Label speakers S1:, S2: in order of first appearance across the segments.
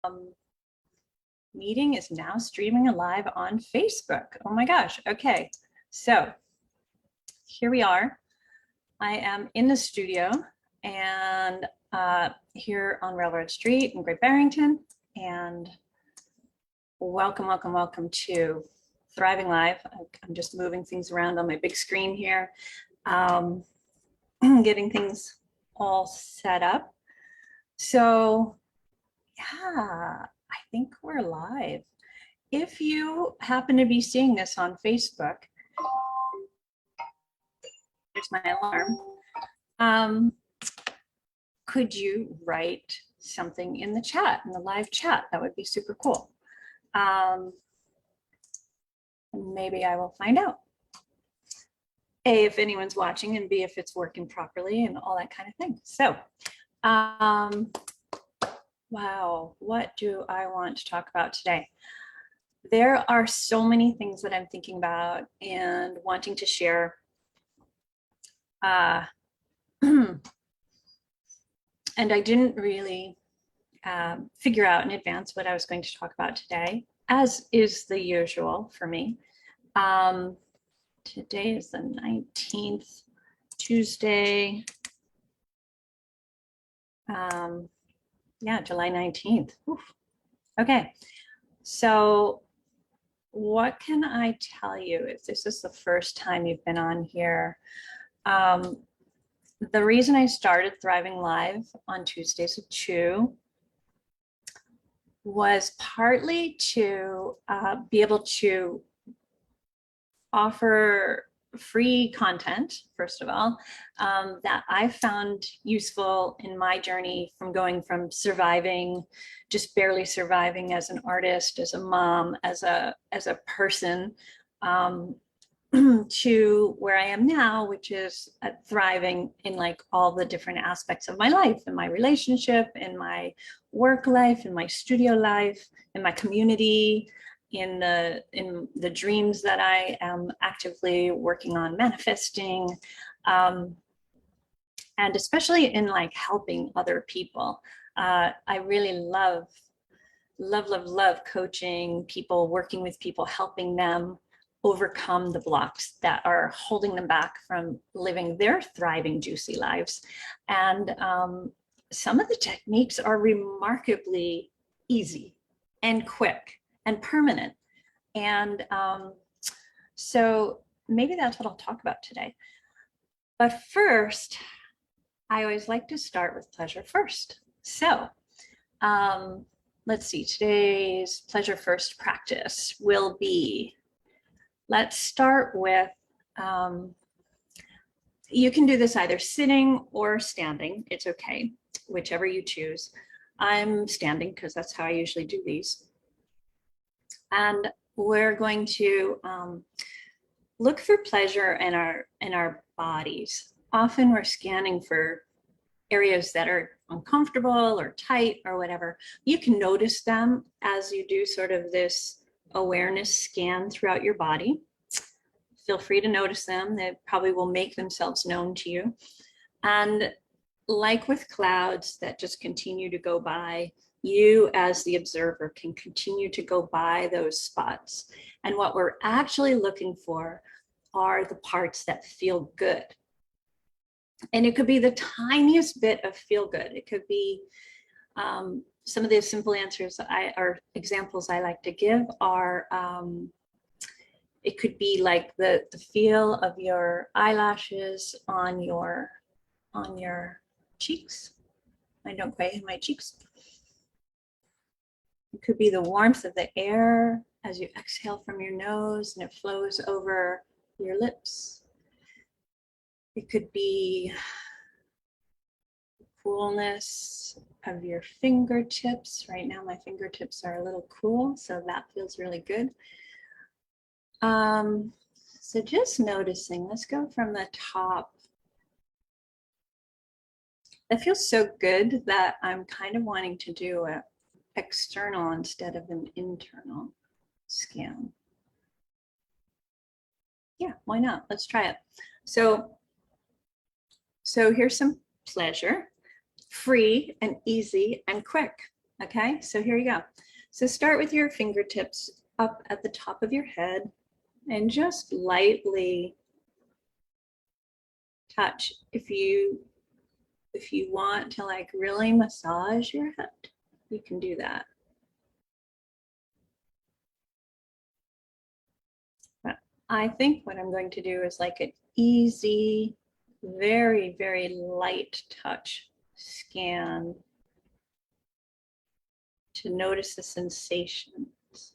S1: Um, meeting is now streaming live on Facebook. Oh my gosh. Okay. So here we are. I am in the studio and here on Railroad Street in Great Barrington. And welcome, welcome, welcome to Thriving Live. I'm just moving things around on my big screen here, getting things all set up. So yeah, I think we're live. If you happen to be seeing this on Facebook, there's my alarm. Could you write something in the chat, in the live chat? That would be super cool. Maybe I will find out. A, if anyone's watching, and B, if it's working properly and all that kind of thing. So, wow, what do I want to talk about today? There are so many things that I'm thinking about and wanting to share. And I didn't really figure out in advance what I was going to talk about today, as is the usual for me. Today is the 19th, Tuesday. Yeah, July 19th. Oof. Okay, so what can I tell you if this is the first time you've been on here? The reason I started Thriving Live on Tuesdays at 2 was partly to be able to offer free content, first of all, that I found useful in my journey from going from surviving, just barely surviving as an artist, as a mom, as a person, to where I am now, which is thriving in like all the different aspects of my life, in my relationship, in my work life, in my studio life, in my community, in the dreams that I am actively working on manifesting, and especially in like helping other people. I really love coaching people, working with people, helping them overcome the blocks that are holding them back from living their thriving, juicy lives. And some of the techniques are remarkably easy and quick and permanent. And so maybe that's what I'll talk about today. But first, I always like to start with pleasure first. So let's see, today's pleasure first practice will be, let's start with, you can do this either sitting or standing. It's okay, whichever you choose. I'm standing because that's how I usually do these. And we're going to look for pleasure in our bodies. Often we're scanning for areas that are uncomfortable or tight or whatever. You can notice them as you do sort of this awareness scan throughout your body. Feel free to notice them. They probably will make themselves known to you. And like with clouds that just continue to go by, you as the observer can continue to go by those spots. And what we're actually looking for are the parts that feel good. And it could be the tiniest bit of feel good. It could be some of the simple answers or examples I like to give are, it could be like the feel of your eyelashes on your cheeks. I don't quite hit my cheeks. It could be the warmth of the air as you exhale from your nose and it flows over your lips. It could be the coolness of your fingertips. Right now my fingertips are a little cool, so that feels really good. So just noticing, let's go from the top. That feels so good that I'm kind of wanting to do an external instead of an internal scan. Yeah, why not? Let's try it. So here's some pleasure, free and easy and quick. Okay, so here you go. So start with your fingertips up at the top of your head and just lightly touch. If you want to like really massage your head, you can do that. But I think what I'm going to do is like an easy, very, very light touch scan to notice the sensations.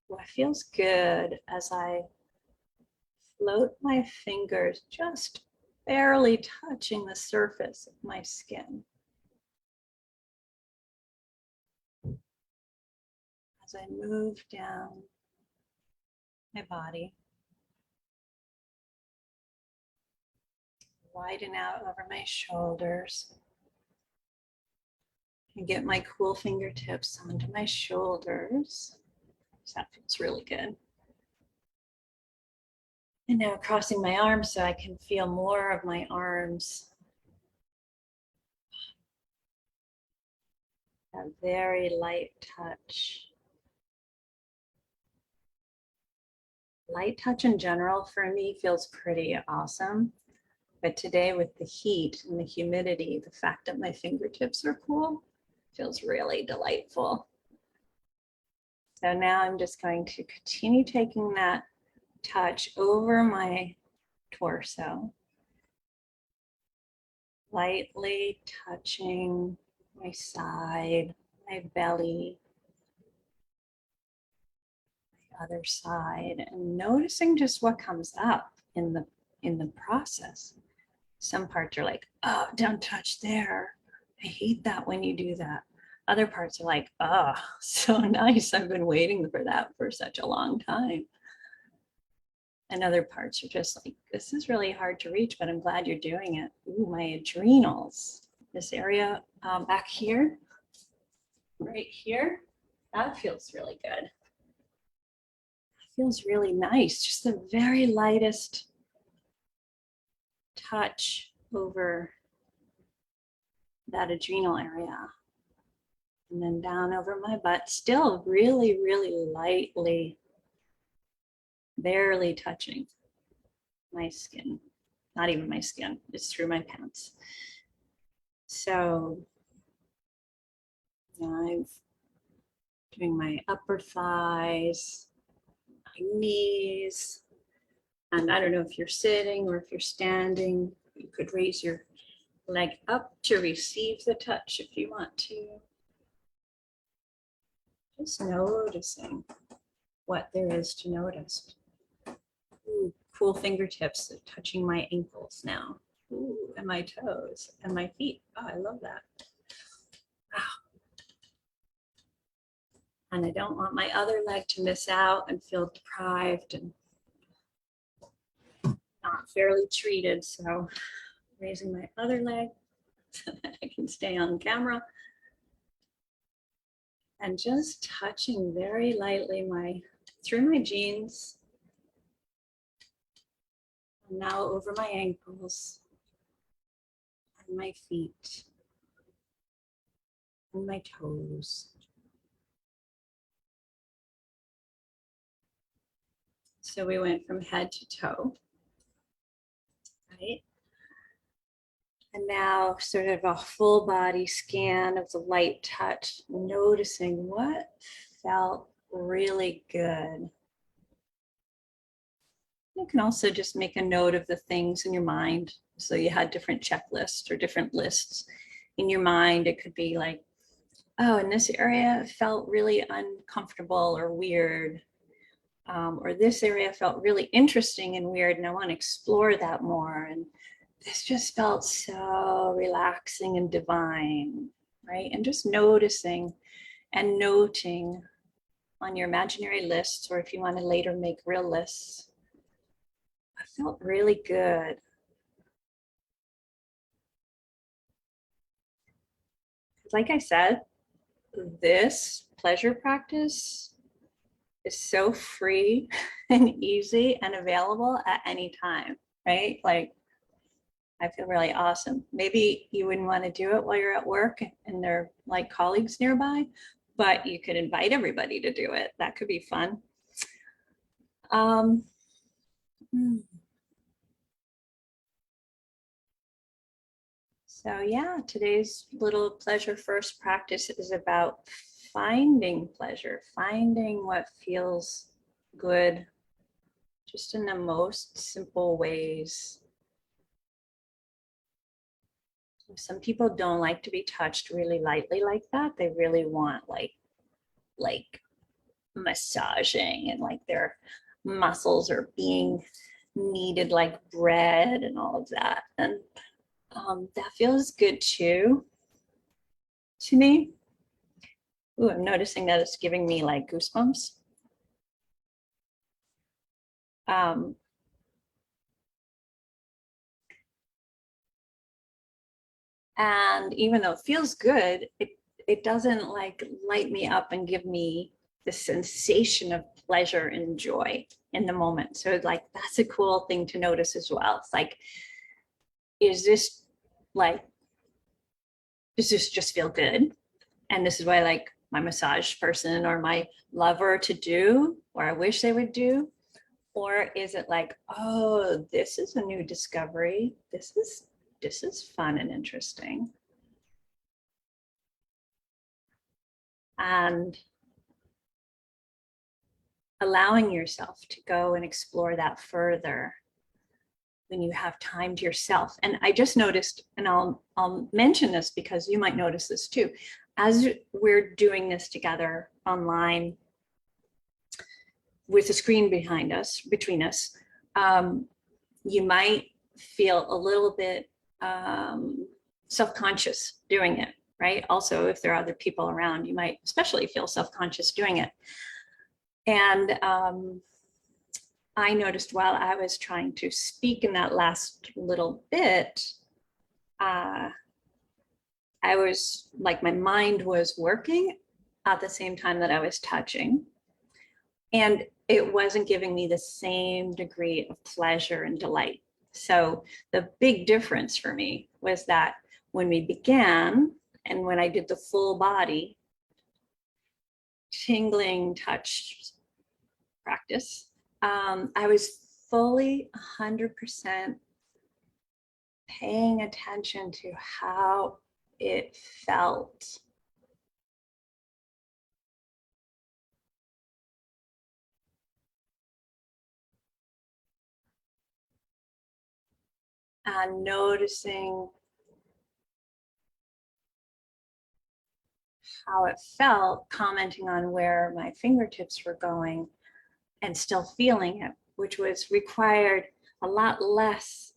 S1: What feels good as I float my fingers just barely touching the surface of my skin. As I move down my body, widen out over my shoulders, and get my cool fingertips onto my shoulders. So that feels really good. And now crossing my arms so I can feel more of my arms. A very light touch. Light touch in general for me feels pretty awesome. But today with the heat and the humidity, the fact that my fingertips are cool feels really delightful. So now I'm just going to continue taking that touch over my torso, lightly touching my side, my belly, my other side, and noticing just what comes up in the process. Some parts are like, oh, don't touch there. I hate that when you do that. Other parts are like, oh, so nice. I've been waiting for that for such a long time. And other parts are just like, this is really hard to reach, but I'm glad you're doing it. Ooh, my adrenals, this area back here, right here, that feels really good. It feels really nice. Just the very lightest touch over that adrenal area. And then down over my butt, still really, really lightly, barely touching my skin. Not even my skin, it's through my pants. So I'm doing my upper thighs, my knees, and I don't know if you're sitting or if you're standing, you could raise your leg up to receive the touch if you want to. Just noticing what there is to notice. Ooh, cool fingertips touching my ankles now. Ooh, and my toes and my feet. Oh, I love that. Wow. And I don't want my other leg to miss out and feel deprived and not fairly treated. So raising my other leg so that I can stay on camera. And just touching very lightly through my jeans. And now over my ankles and my feet and my toes. So we went from head to toe, right? And now sort of a full body scan of the light touch, noticing what felt really good. You can also just make a note of the things in your mind. So you had different checklists or different lists in your mind. It could be like, oh, in this area it felt really uncomfortable or weird. Or this area felt really interesting and weird, and I want to explore that more. And this just felt so relaxing and divine, right? And just noticing and noting on your imaginary lists, or if you want to later make real lists. I felt really good. Like I said, this pleasure practice is so free and easy and available at any time, right? Like, I feel really awesome. Maybe you wouldn't want to do it while you're at work and there are like colleagues nearby, but you could invite everybody to do it. That could be fun. Um, so yeah, today's little pleasure first practice is about finding pleasure, finding what feels good, just in the most simple ways. Some people don't like to be touched really lightly like that. They really want like massaging and like their muscles are being kneaded like bread and all of that. And that feels good too to me. Ooh, I'm noticing that it's giving me like goosebumps. Um, and even though it feels good, it doesn't like light me up and give me the sensation of pleasure and joy in the moment. So like that's a cool thing to notice as well. It's like, is this like, does this just feel good? And this is what I like my massage person or my lover to do, or I wish they would do. Or is it like, oh, this is a new discovery. This is fun and interesting. And allowing yourself to go and explore that further when you have time to yourself. And I just noticed, and I'll mention this because you might notice this too, as we're doing this together online with a screen behind us, between us, you might feel a little bit self-conscious doing it, right? Also, if there are other people around, you might especially feel self-conscious doing it. And I noticed while I was trying to speak in that last little bit, I was like, my mind was working at the same time that I was touching. And it wasn't giving me the same degree of pleasure and delight. So the big difference for me was that when we began and when I did the full body tingling touch practice, I was fully 100% paying attention to how it felt. And noticing how it felt, commenting on where my fingertips were going, and still feeling it, which was required a lot less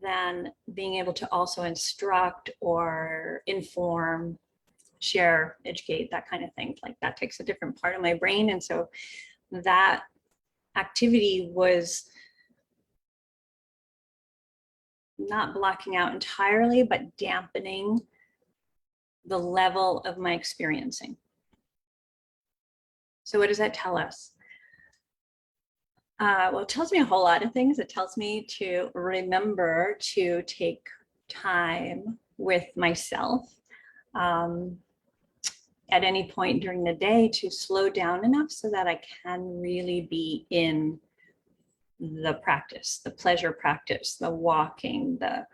S1: than being able to also instruct or inform, share, educate, that kind of thing. Like that takes a different part of my brain. And so that activity was not blocking out entirely, but dampening the level of my experiencing. So what does that tell us? Well, it tells me a whole lot of things. It tells me to remember to take time with myself at any point during the day, to slow down enough so that I can really be in the practice, the pleasure practice, the walking, the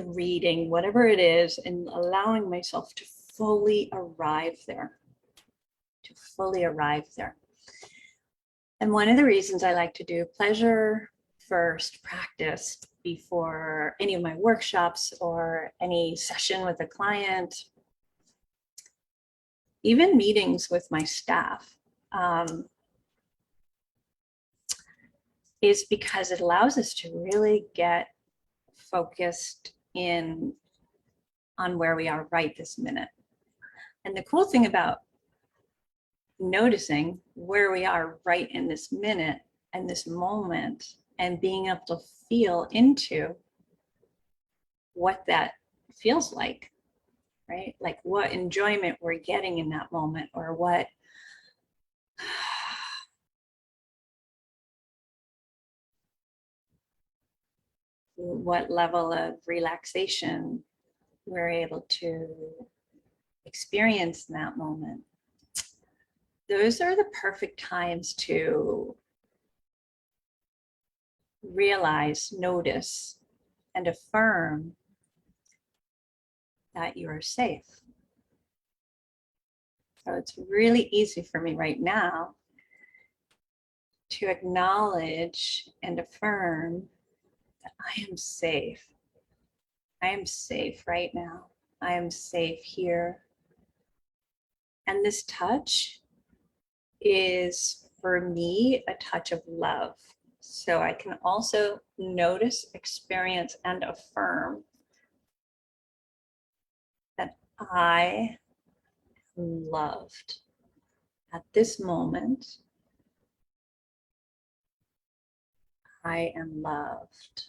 S1: reading, whatever it is, and allowing myself to fully arrive there, to fully arrive there. And one of the reasons I like to do pleasure first practice before any of my workshops or any session with a client, even meetings with my staff, is because it allows us to really get focused in on where we are right this minute. And the cool thing about noticing where we are right in this minute and this moment and being able to feel into what that feels like, right? Like what enjoyment we're getting in that moment, or what what level of relaxation we're able to experience in that moment. Those are the perfect times to realize, notice, and affirm that you are safe. So it's really easy for me right now to acknowledge and affirm that I am safe. I am safe right now. I am safe here. And this touch is, for me, a touch of love. So I can also notice, experience, and affirm that I am loved at this moment. I am loved.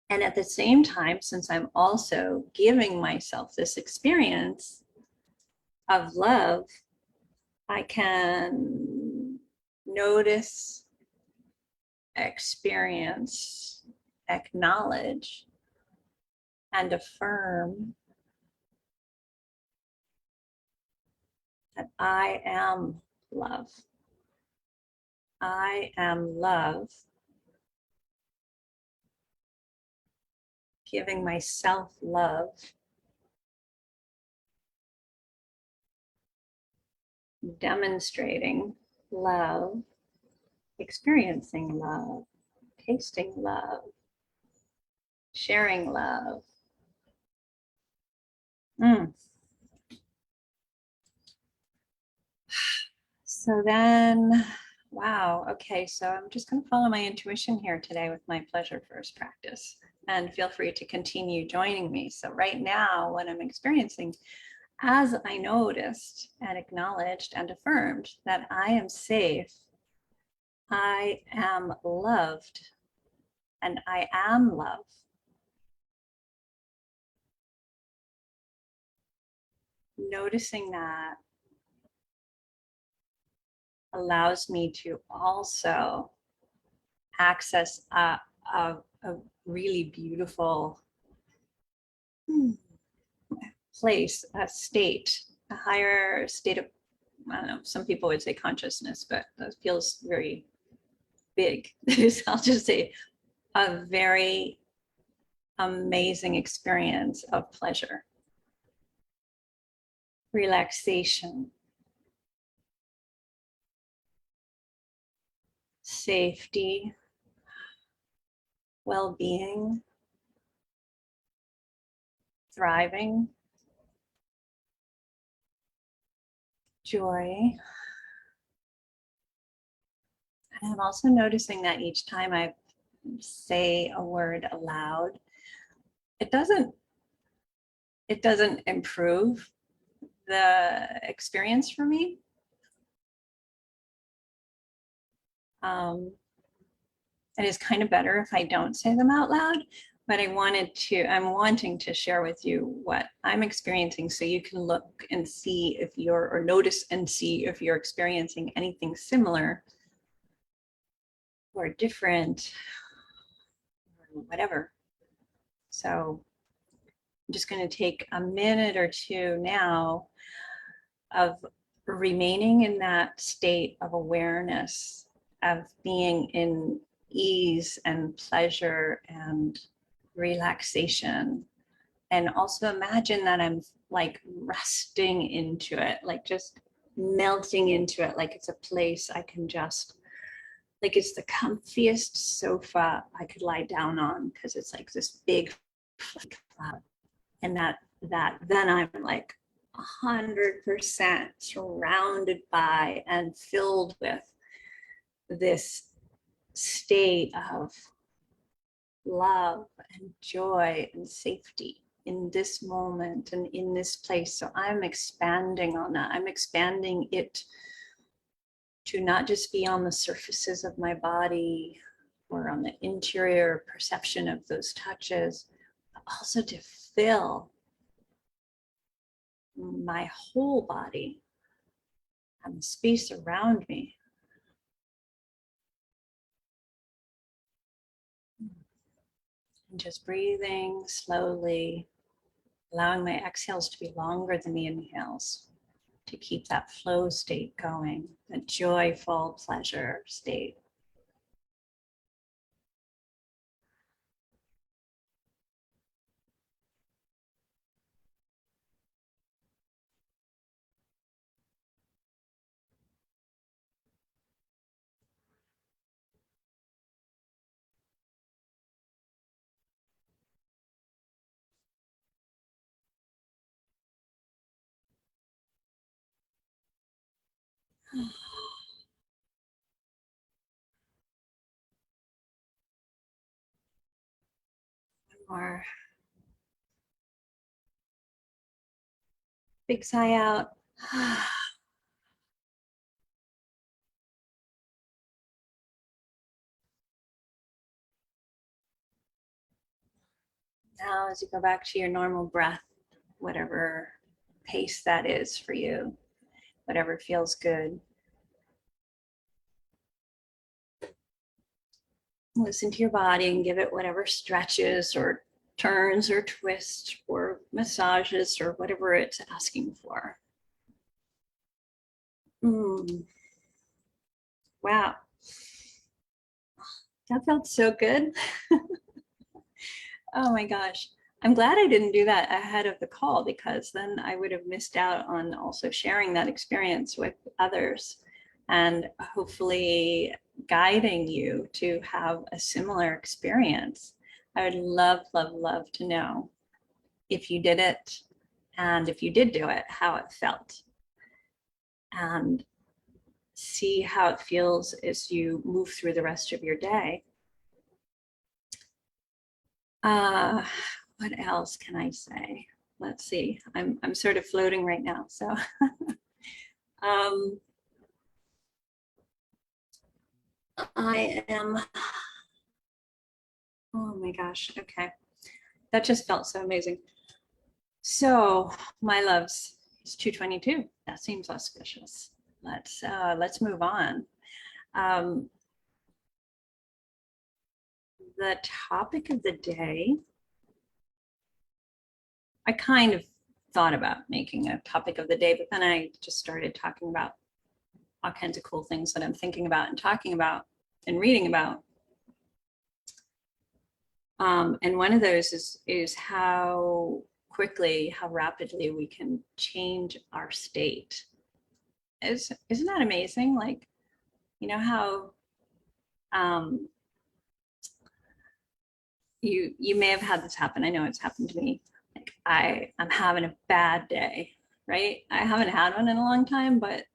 S1: And at the same time, since I'm also giving myself this experience of love, I can notice, experience, acknowledge, and affirm that I am love. I am love. Giving myself love. Demonstrating love. Experiencing love. Tasting love. Sharing love. So then, wow, okay, so I'm just going to follow my intuition here today with my pleasure first practice, and feel free to continue joining me. So right now, what I'm experiencing, as I noticed and acknowledged and affirmed that I am safe, I am loved, and I am love. Noticing that allows me to also access a really beautiful place, a state, a higher state of, I don't know, some people would say consciousness, but that feels very big. I'll just say a very amazing experience of pleasure, relaxation, safety, well-being, thriving, joy. And I'm also noticing that each time I say a word aloud, it doesn't improve the experience for me. It is kind of better if I don't say them out loud, but I'm wanting to share with you what I'm experiencing, so you can look and see if you're, or notice and see if you're experiencing anything similar or different, or whatever. So I'm just going to take a minute or two now of remaining in that state of awareness, of being in ease and pleasure and relaxation. And also imagine that I'm like resting into it, like just melting into it, like it's a place I can just, like it's the comfiest sofa I could lie down on, because it's like this big cloud. And that then I'm like 100% surrounded by and filled with this state of love and joy and safety in this moment and in this place. So I'm expanding on that. I'm expanding it to not just be on the surfaces of my body or on the interior perception of those touches, but also to fill my whole body and the space around me. And just breathing slowly, allowing my exhales to be longer than the inhales to keep that flow state going, a joyful pleasure state. One more. Big sigh out. Now, as you go back to your normal breath, whatever pace that is for you, whatever feels good. Listen to your body and give it whatever stretches or turns or twists or massages or whatever it's asking for. Wow. That felt so good. Oh my gosh. I'm glad I didn't do that ahead of the call, because then I would have missed out on also sharing that experience with others and hopefully guiding you to have a similar experience. I would love, love, love to know if you did it, and if you did do it, how it felt, and see how it feels as you move through the rest of your day. What else can I say? Let's see. I'm sort of floating right now. So I am, oh my gosh. Okay. That just felt so amazing. So my loves, it's 2:22. That seems auspicious. Let's move on. The topic of the day, I kind of thought about making a topic of the day, but then I just started talking about all kinds of cool things that I'm thinking about and talking about and reading about. And one of those is how quickly, how rapidly we can change our state. Isn't that amazing? Like, you know how you may have had this happen. I know it's happened to me. Like I'm having a bad day, right? I haven't had one in a long time, but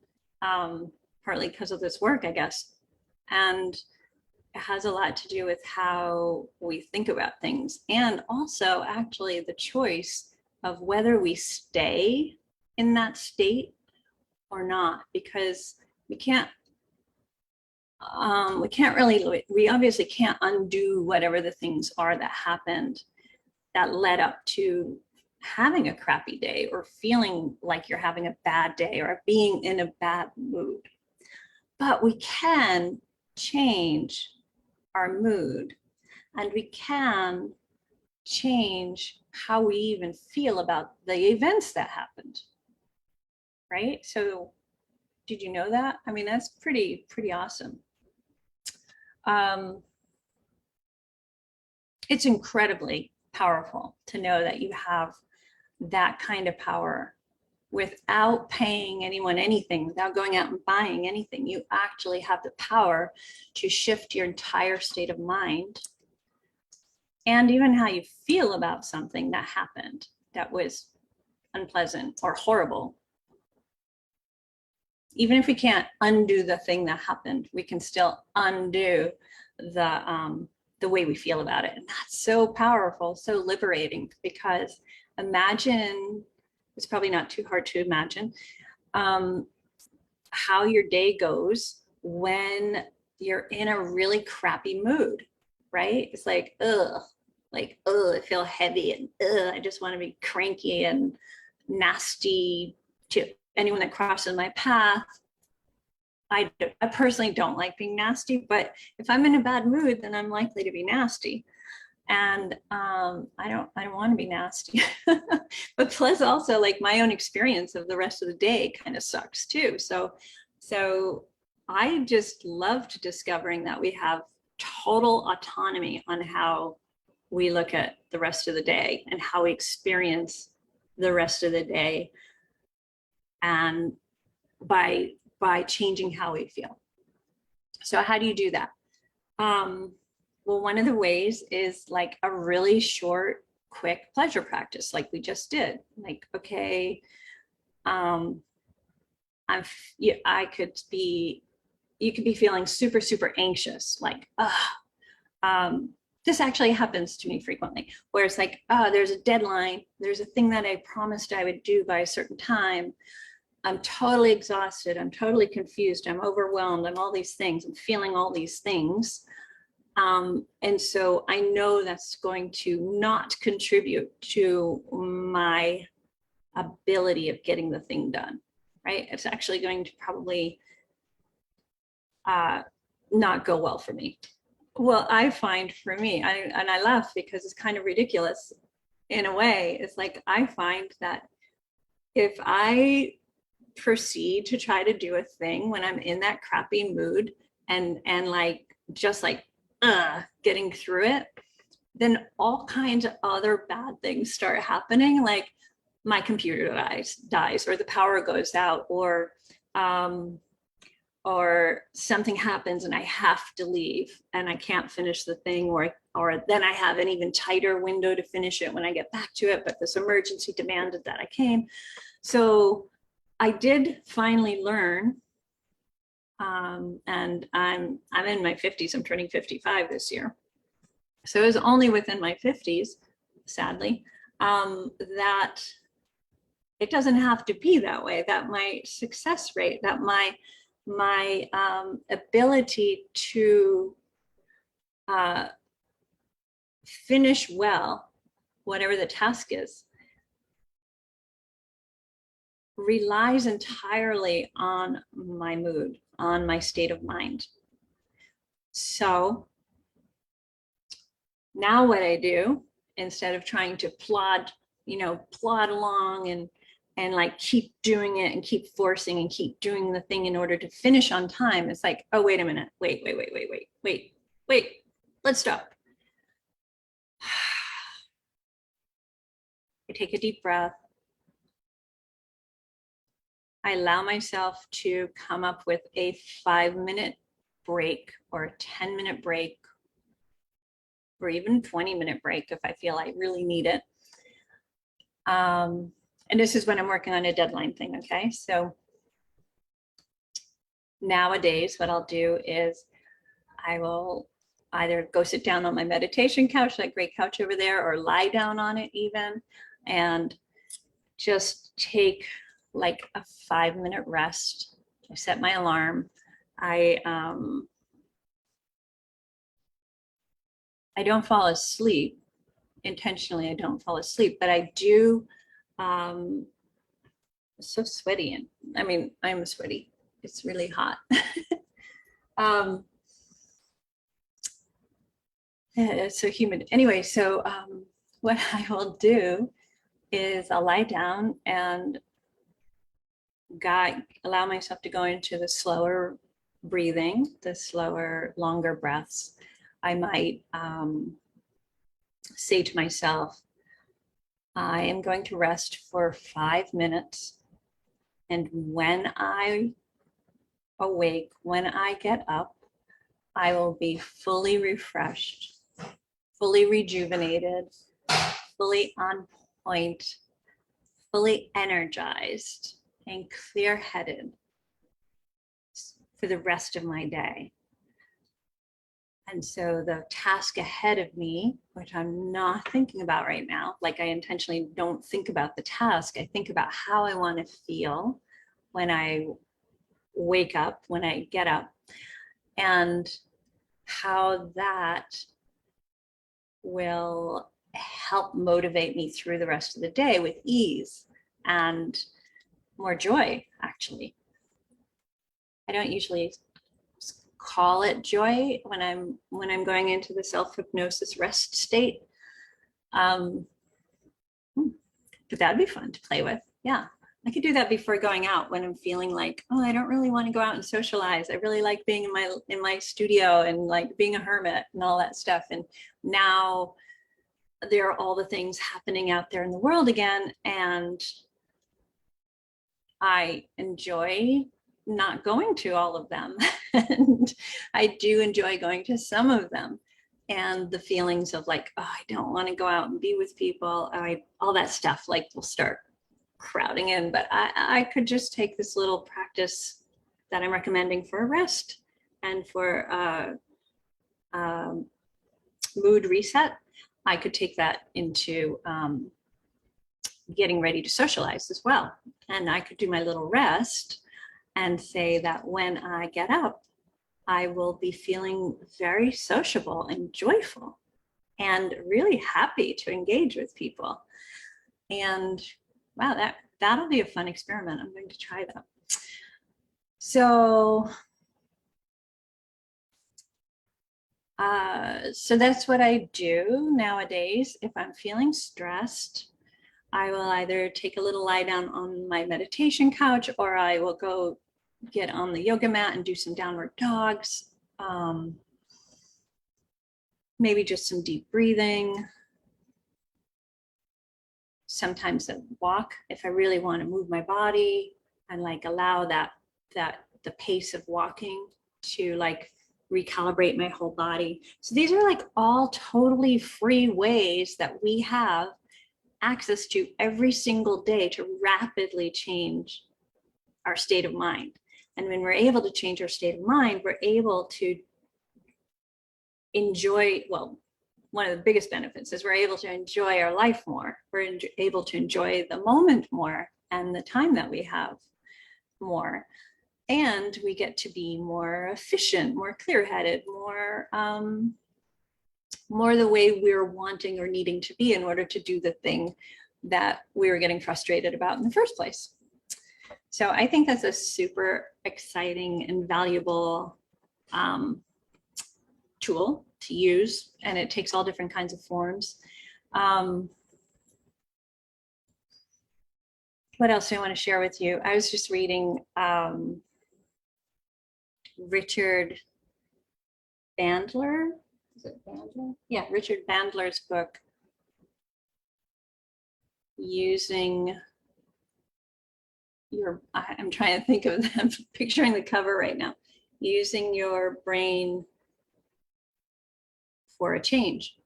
S1: partly because of this work, I guess. And it has a lot to do with how we think about things, and also actually the choice of whether we stay in that state or not, because we can't really, we obviously can't undo whatever the things are that happened that led up to having a crappy day or feeling like you're having a bad day or being in a bad mood. But we can change our mood, and we can change how we even feel about the events that happened, right? So did you know that? I mean, that's pretty awesome. It's incredibly powerful to know that you have that kind of power without paying anyone anything, without going out and buying anything. You actually have the power to shift your entire state of mind, and even how you feel about something that happened that was unpleasant or horrible. Even if we can't undo the thing that happened, we can still undo the way we feel about it. And that's so powerful, so liberating, because imagine, it's probably not too hard to imagine, how your day goes when you're in a really crappy mood, right? It's like, I feel heavy, and I just want to be cranky and nasty to anyone that crosses my path. I personally don't like being nasty, but if I'm in a bad mood, then I'm likely to be nasty. And I don't want to be nasty, but plus also like my own experience of the rest of the day kind of sucks too. So I just loved discovering that we have total autonomy on how we look at the rest of the day and how we experience the rest of the day, and by changing how we feel. So how do you do that? Well, one of the ways is like a really short, quick pleasure practice, like we just did. Like, okay, I could be, you could be feeling super, super anxious, like, this actually happens to me frequently, where it's like, there's a deadline, there's a thing that I promised I would do by a certain time. I'm totally exhausted, I'm totally confused, I'm overwhelmed, I'm all these things, I'm feeling all these things. And so I know that's going to not contribute to my ability of getting the thing done, right? It's actually going to probably not go well for me. Well, I find for me, and I laugh because it's kind of ridiculous in a way. It's like, I find that if I proceed to try to do a thing when I'm in that crappy mood and like, just like, getting through it, then all kinds of other bad things start happening. Like my computer dies, or the power goes out, or something happens and I have to leave and I can't finish the thing, or then I have an even tighter window to finish it when I get back to it, but this emergency demanded that I came. So I did finally learn, and I'm in my 50s, I'm turning 55 this year. So it was only within my 50s, sadly, that it doesn't have to be that way, that my success rate, that my ability to finish well, whatever the task is, relies entirely on my mood, on my state of mind. So now what I do, instead of trying to plod along and like keep doing it and keep forcing and keep doing the thing in order to finish on time, it's like, oh, wait a minute, wait, let's stop. I take a deep breath. I allow myself to come up with a 5-minute break or a 10-minute break, or even 20-minute break if I feel I really need it. And this is when I'm working on a deadline thing, okay? So nowadays, what I'll do is I will either go sit down on my meditation couch, that great couch over there, or lie down on it even, and just take like a 5-minute rest. I set my alarm. I don't fall asleep intentionally. I don't fall asleep, but I do. It's so sweaty, and I mean, I'm sweaty. It's really hot. It's so humid. Anyway, so what I will do is I'll lie down and allow myself to go into the slower breathing, the slower, longer breaths. I might say to myself, I am going to rest for 5 minutes. And when I awake, when I get up, I will be fully refreshed, fully rejuvenated, fully on point, fully energized, and clear-headed for the rest of my day. And so the task ahead of me, which I'm not thinking about right now, like I intentionally don't think about the task, I think about how I want to feel when I wake up, when I get up, and how that will help motivate me through the rest of the day with ease and more joy, actually. I don't usually call it joy when I'm going into the self-hypnosis rest state. But that'd be fun to play with. Yeah, I could do that before going out when I'm feeling like, oh, I don't really want to go out and socialize. I really like being in my studio and like being a hermit and all that stuff. And now there are all the things happening out there in the world again, and I enjoy not going to all of them. And I do enjoy going to some of them. And the feelings of like, oh, I don't want to go out and be with people. All that stuff like will start crowding in. But I could just take this little practice that I'm recommending for a rest and for mood reset. I could take that into getting ready to socialize as well. And I could do my little rest and say that when I get up, I will be feeling very sociable and joyful and really happy to engage with people. And wow, that'll be a fun experiment. I'm going to try that. So that's what I do nowadays. If I'm feeling stressed, I will either take a little lie down on my meditation couch, or I will go get on the yoga mat and do some downward dogs. Maybe just some deep breathing. Sometimes a walk if I really want to move my body and like allow the pace of walking to like recalibrate my whole body. So these are like all totally free ways that we have access to every single day to rapidly change our state of mind. And when we're able to change our state of mind, we're able to enjoy, well, one of the biggest benefits is we're able to enjoy our life more. We're able to enjoy the moment more and the time that we have more. And we get to be more efficient, more clear-headed, more the way we're wanting or needing to be in order to do the thing that we were getting frustrated about in the first place. So I think that's a super exciting and valuable tool to use, and it takes all different kinds of forms. What else do I want to share with you? I was just reading Richard Bandler. Is it Bandler? Yeah, Richard Bandler's book, Using Your, I'm trying to think of them, picturing the cover right now. Using Your Brain for a Change,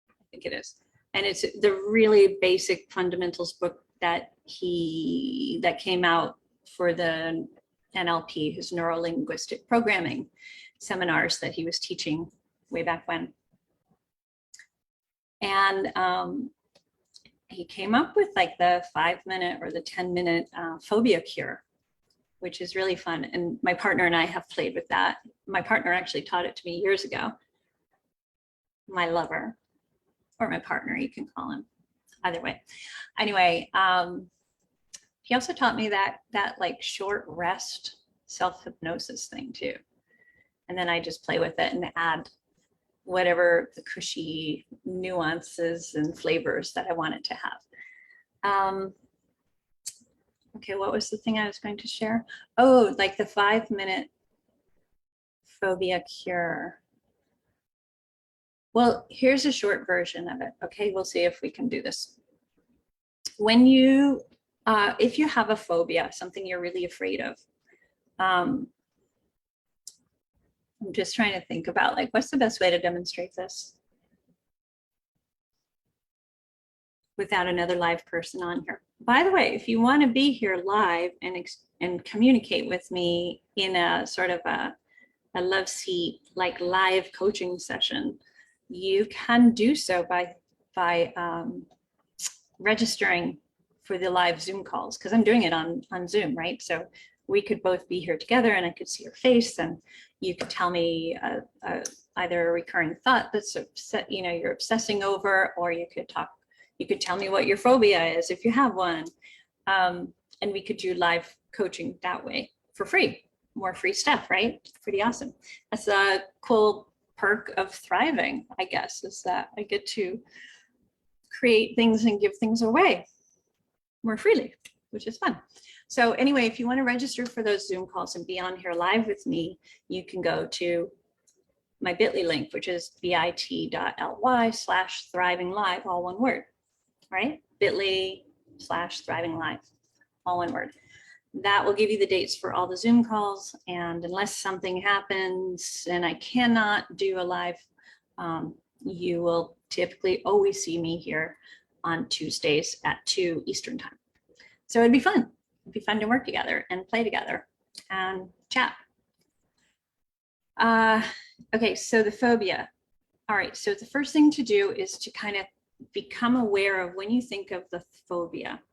S1: I think it is. And it's the really basic fundamentals book that came out for the NLP, his neuro-linguistic programming seminars that he was teaching way back when. And he came up with like the 5-minute or the 10-minute phobia cure, which is really fun. And my partner and I have played with that. My partner actually taught it to me years ago. My lover, or my partner, you can call him, either way. Anyway, he also taught me that like short rest self-hypnosis thing too. And then I just play with it and add whatever the cushy nuances and flavors that I want it to have. Okay, what was the thing I was going to share? Oh, like the 5-minute phobia cure. Well, here's a short version of it. Okay, we'll see if we can do this. When you, if you have a phobia, something you're really afraid of, I'm just trying to think about like, what's the best way to demonstrate this without another live person on here? By the way, if you want to be here live and communicate with me in a sort of a love seat, like live coaching session, you can do so by registering for the live Zoom calls, because I'm doing it on Zoom, right? So we could both be here together and I could see your face and you could tell me either a recurring thought that's you're obsessing over, or you could tell me what your phobia is if you have one. And we could do live coaching that way for free. more free stuff, right? Pretty awesome. That's a cool perk of thriving, I guess, is that I get to create things and give things away more freely, which is fun. So anyway, if you want to register for those Zoom calls and be on here live with me, you can go to my bit.ly link, which is bit.ly/thriving live, all one word, right? bit.ly/thriving live, all one word. That will give you the dates for all the Zoom calls. And unless something happens and I cannot do a live, you will typically always see me here on Tuesdays at 2 Eastern time. So it'd be fun. It'd be fun to work together and play together and chat. Okay, so the phobia. All right, so the first thing to do is to kind of become aware of when you think of the phobia.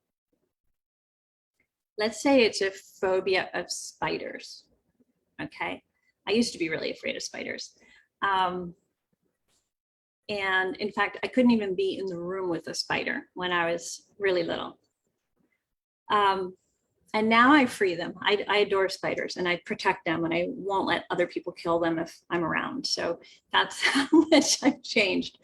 S1: Let's say it's a phobia of spiders, okay? I used to be really afraid of spiders. And in fact, I couldn't even be in the room with a spider when I was really little. And now I free them. I adore spiders and I protect them and I won't let other people kill them if I'm around. So that's how much I've changed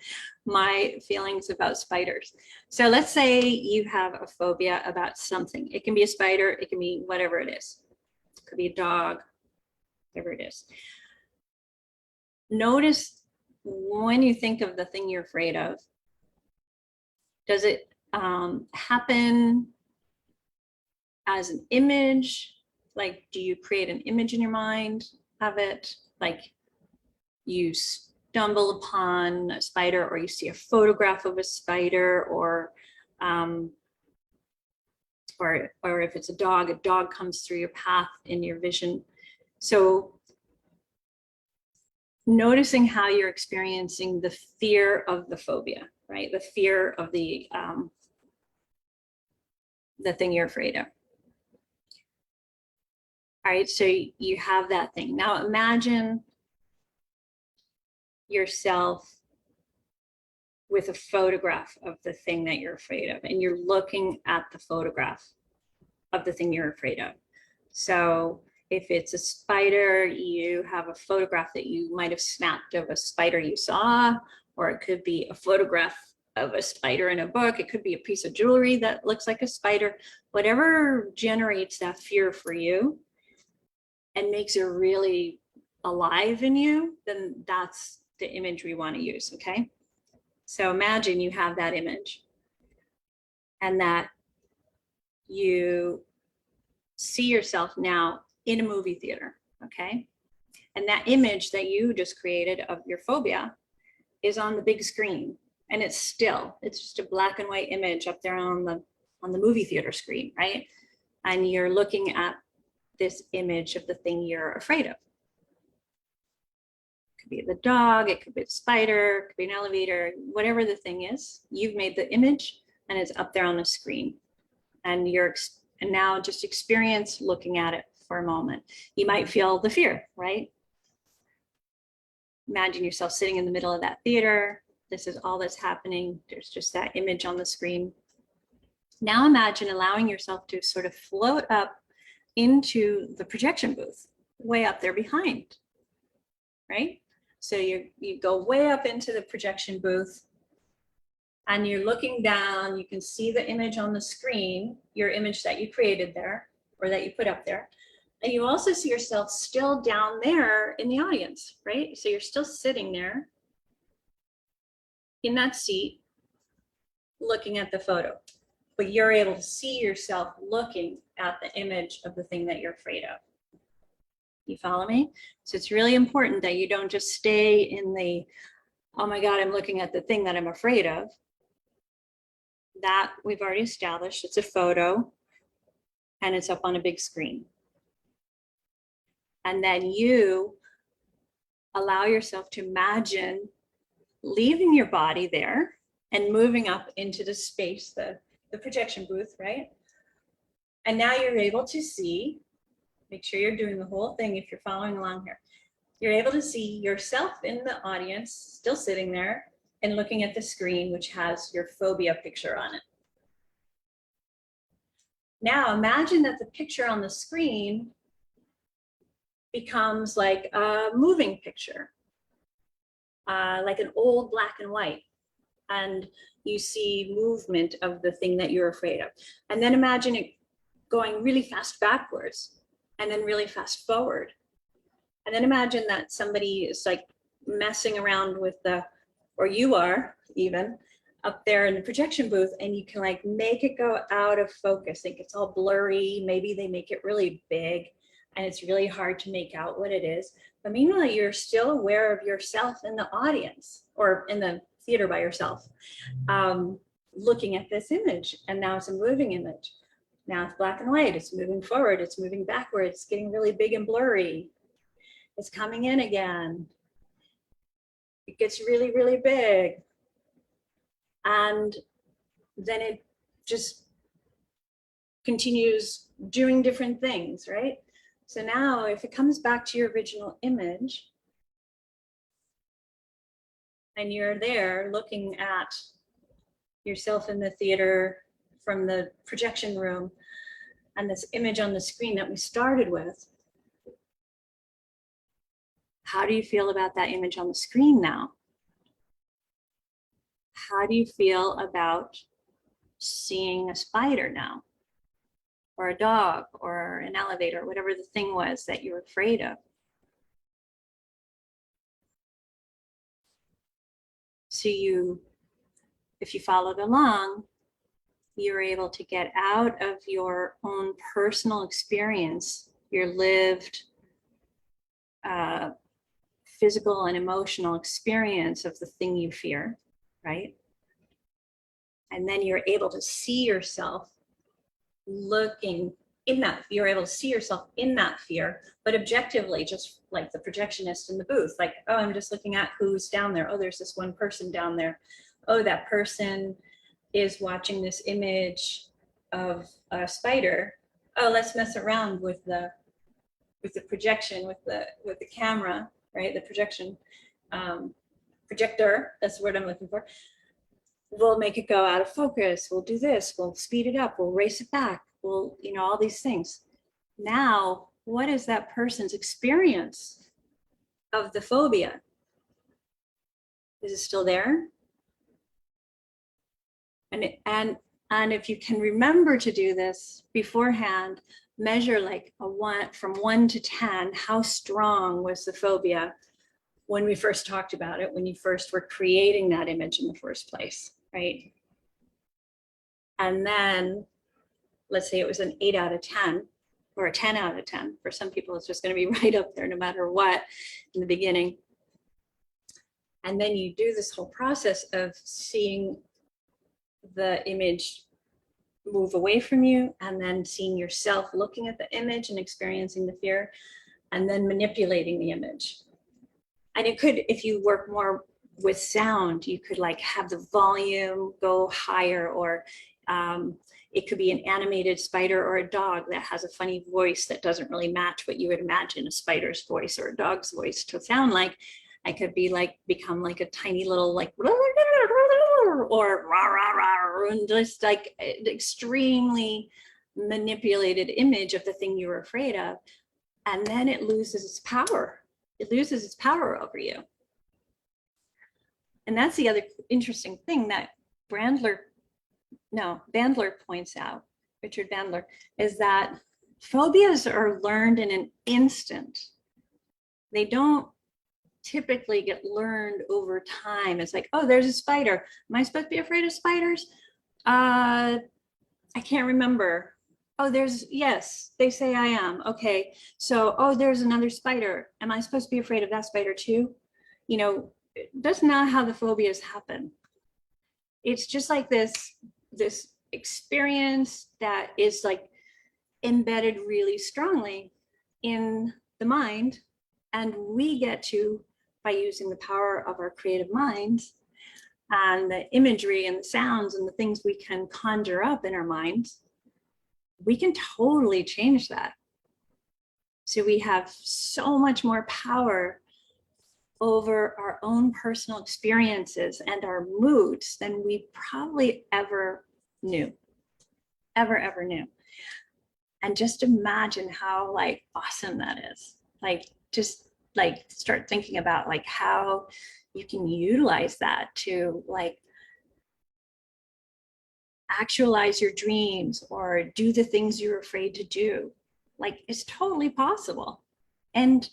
S1: my feelings about spiders. So let's say you have a phobia about something. It can be a spider, it can be whatever it is. It could be a dog, whatever it is. Notice when you think of the thing you're afraid of, does it happen as an image? Like, do you create an image in your mind of it? Like you stumble upon a spider or you see a photograph of a spider, or if it's a dog comes through your path in your vision. So noticing how you're experiencing the fear of the phobia, right? The fear of the thing you're afraid of. All right, so you have that thing. Now imagine yourself with a photograph of the thing that you're afraid of, and you're looking at the photograph of the thing you're afraid of. So if it's a spider, you have a photograph that you might have snapped of a spider you saw, or it could be a photograph of a spider in a book. It could be a piece of jewelry that looks like a spider. Whatever generates that fear for you and makes it really alive in you, then that's the image we want to use, okay? So imagine you have that image and that you see yourself now in a movie theater, okay? And that image that you just created of your phobia is on the big screen, and it's still, it's just a black and white image up there on the movie theater screen, right? And you're looking at this image of the thing you're afraid of. It could be the dog, it could be a spider, it could be an elevator, whatever the thing is, you've made the image and it's up there on the screen. And now just experience looking at it for a moment. You might feel the fear, right? Imagine yourself sitting in the middle of that theater. This is all that's happening. There's just that image on the screen. Now imagine allowing yourself to sort of float up into the projection booth, way up there behind, right? So you go way up into the projection booth and you're looking down, you can see the image on the screen, your image that you created there or that you put up there. And you also see yourself still down there in the audience, right? So you're still sitting there in that seat looking at the photo, but you're able to see yourself looking at the image of the thing that you're afraid of. You follow me? So it's really important that you don't just stay in the, oh my God, I'm looking at the thing that I'm afraid of. That we've already established, it's a photo and it's up on a big screen. And then you allow yourself to imagine leaving your body there and moving up into the space, the projection booth, right? And now you're able to see, make sure you're doing the whole thing if you're following along here. You're able to see yourself in the audience, still sitting there and looking at the screen, which has your phobia picture on it. Now imagine that the picture on the screen becomes like a moving picture, like an old black and white. And you see movement of the thing that you're afraid of. And then imagine it going really fast backwards and then really fast forward. And then imagine that somebody is like messing around with the, or you are even up there in the projection booth, and you can like make it go out of focus. Like it's all blurry. Maybe they make it really big and it's really hard to make out what it is. But meanwhile, you're still aware of yourself in the audience or in the theater by yourself, looking at this image. And now it's a moving image. Now it's black and white. It's moving forward. It's moving backwards. It's getting really big and blurry. It's coming in again. It gets really, really big. And then it just continues doing different things, right? So now if it comes back to your original image and you're there looking at yourself in the theater from the projection room and this image on the screen that we started with, how do you feel about that image on the screen now? How do you feel about seeing a spider now? Or a dog, or an elevator, whatever the thing was that you were afraid of. So if you followed along, you're able to get out of your own personal experience, your lived physical and emotional experience of the thing you fear, right? And then you're able to see yourself looking in that, you're able to see yourself in that fear, but objectively, just like the projectionist in the booth, like, oh, I'm just looking at who's down there. Oh, there's this one person down there. Oh, that person is watching this image of a spider. Oh, let's mess around with the projection, with the camera, right? The projection projector. That's the word I'm looking for. We'll make it go out of focus. We'll do this. We'll speed it up. We'll race it back. We'll, all these things. Now, what is that person's experience of the phobia? Is it still there? And if you can remember to do this beforehand, measure like from 1 to 10, how strong was the phobia when we first talked about it, when you first were creating that image in the first place, right? And then let's say it was an 8 out of 10 or a 10 out of 10. For some people, it's just going to be right up there no matter what in the beginning. And then you do this whole process of seeing the image move away from you, and then seeing yourself looking at the image and experiencing the fear, and then manipulating the image. And it could, if you work more with sound, you could like have the volume go higher, or it could be an animated spider or a dog that has a funny voice that doesn't really match what you would imagine a spider's voice or a dog's voice to sound like. I could be like, become like a tiny little like, or rah, rah, rah, and just like an extremely manipulated image of the thing you were afraid of. And then it loses its power. It loses its power over you. And that's the other interesting thing that Bandler points out, Richard Bandler, is that phobias are learned in an instant. They don't typically get learned over time. It's like, oh, there's a spider. Am I supposed to be afraid of spiders? I can't remember. Oh, yes, they say I am. Okay, so, oh, there's another spider. Am I supposed to be afraid of that spider too? That's not how the phobias happen. It's just like this experience that is like embedded really strongly in the mind, and we get to, by using the power of our creative minds and the imagery and the sounds and the things we can conjure up in our minds, we can totally change that. So we have so much more power over our own personal experiences and our moods than we probably ever knew. And just imagine how like awesome that is. Like, just like start thinking about like how you can utilize that to like actualize your dreams or do the things you're afraid to do. Like, it's totally possible. And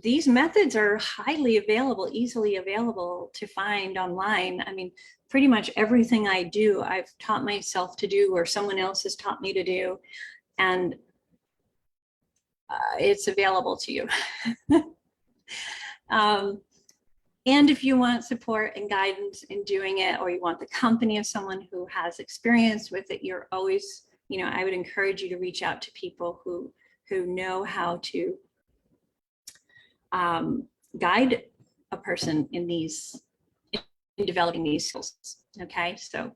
S1: these methods are highly available, easily available to find online. I mean, pretty much everything I do, I've taught myself to do or someone else has taught me to do. And it's available to you. And if you want support and guidance in doing it, or you want the company of someone who has experience with it, you're always, you know, I would encourage you to reach out to people who know how to guide a person in developing these skills. Okay, so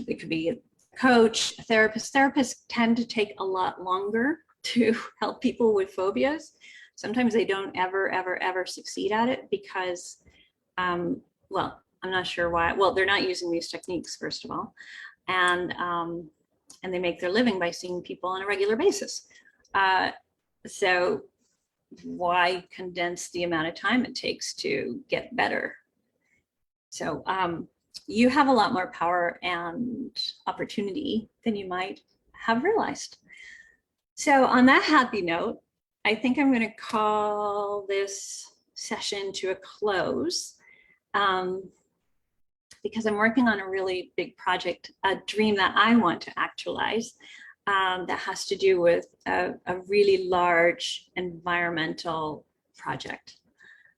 S1: it could be a coach, a therapist. Therapists tend to take a lot longer to help people with phobias. Sometimes they don't ever succeed at it because, well, I'm not sure why. Well, they're not using these techniques, first of all, and they make their living by seeing people on a regular basis. So why condense the amount of time it takes to get better? So you have a lot more power and opportunity than you might have realized. So on that happy note, I think I'm going to call this session to a close because I'm working on a really big project, a dream that I want to actualize that has to do with a really large environmental project.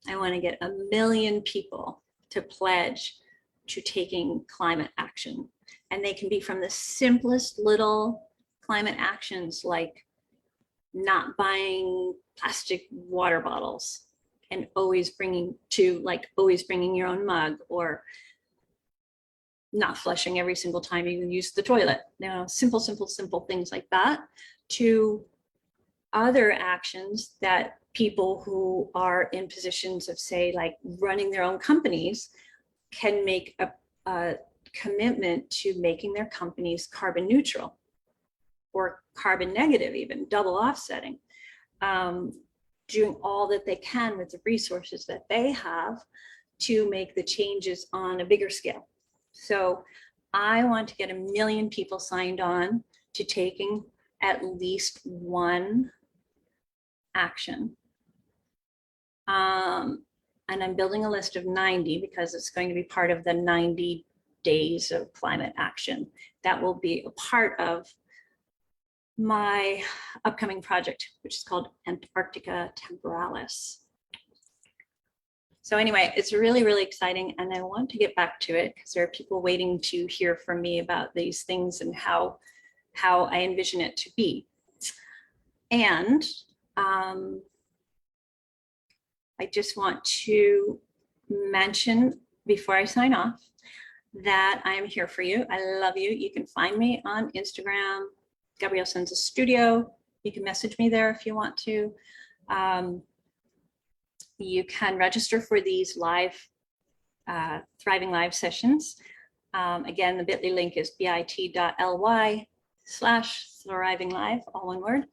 S1: I want to get 1 million people to pledge to taking climate action. And they can be from the simplest little climate actions like not buying plastic water bottles and always bringing your own mug, or not flushing every single time you use the toilet. You know, simple things like that, to other actions that people who are in positions of, say, like running their own companies can make a commitment to making their companies carbon neutral or carbon negative, even double offsetting, doing all that they can with the resources that they have to make the changes on a bigger scale. So I want to get 1 million people signed on to taking at least one action. And I'm building a list of 90 because it's going to be part of the 90 days of climate action. That will be a part of my upcoming project, which is called Antarctica Temporalis. So anyway, it's really exciting, and I want to get back to it because there are people waiting to hear from me about these things and how I envision it to be. And I just want to mention before I sign off that I am here for you. I love you. You can find me on Instagram, Gabrielle Senza Studio. You can message me there if you want to. You can register for these live Thriving Live sessions. Again, the bit.ly link is bit.ly/Thriving Live, all one word.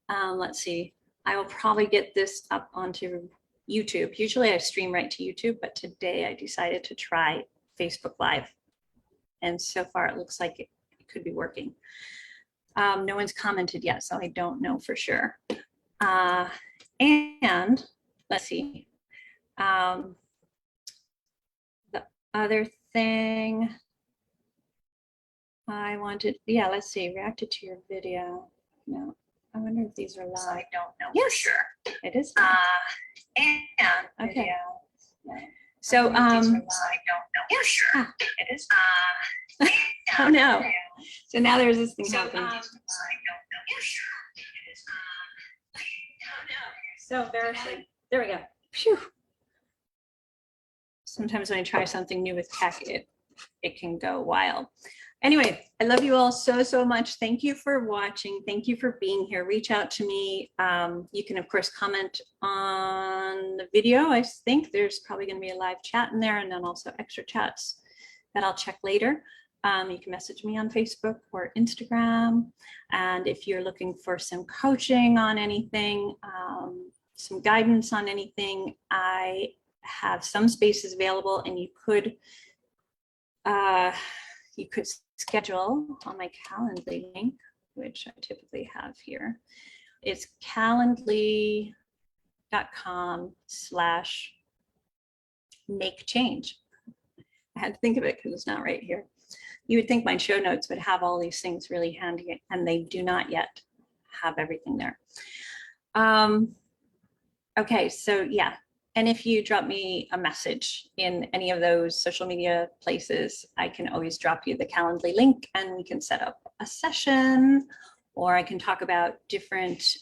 S1: Let's see, I will probably get this up onto YouTube. Usually I stream right to YouTube, but today I decided to try Facebook Live. And so far it looks like it could be working. No one's commented yet, so I don't know for sure. And let's see. The other thing I wanted, yeah, let's see, reacted to your video. No, I wonder if these are live. So I don't know for sure. It is. And okay. Video. No. So I don't know for sure. It is. Oh no. So now there's this thing happening. I don't know for sure. It is. Oh no. So embarrassing. There we go. Phew. Sometimes when I try something new with tech, it can go wild. Anyway, I love you all so much. Thank you for watching. Thank you for being here. Reach out to me. You can, of course, comment on the video. I think there's probably going to be a live chat in there, and then also extra chats that I'll check later. You can message me on Facebook or Instagram. And if you're looking for some coaching on anything, some guidance on anything, I have some spaces available, and you could schedule on my Calendly link, which I typically have here. It's calendly.com/make change. I had to think of it because it's not right here. You would think my show notes would have all these things really handy, and they do not yet have everything there. Okay, so yeah. And if you drop me a message in any of those social media places, I can always drop you the Calendly link and we can set up a session, or I can talk about different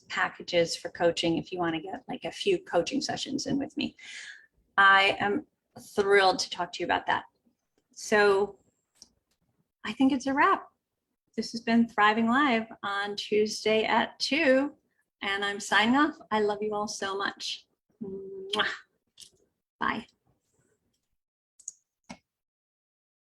S1: packages for coaching if you want to get like a few coaching sessions in with me. I am thrilled to talk to you about that. So I think it's a wrap. This has been Thriving Live on Tuesday at 2, and I'm signing off. I love you all so much. Mwah. Bye.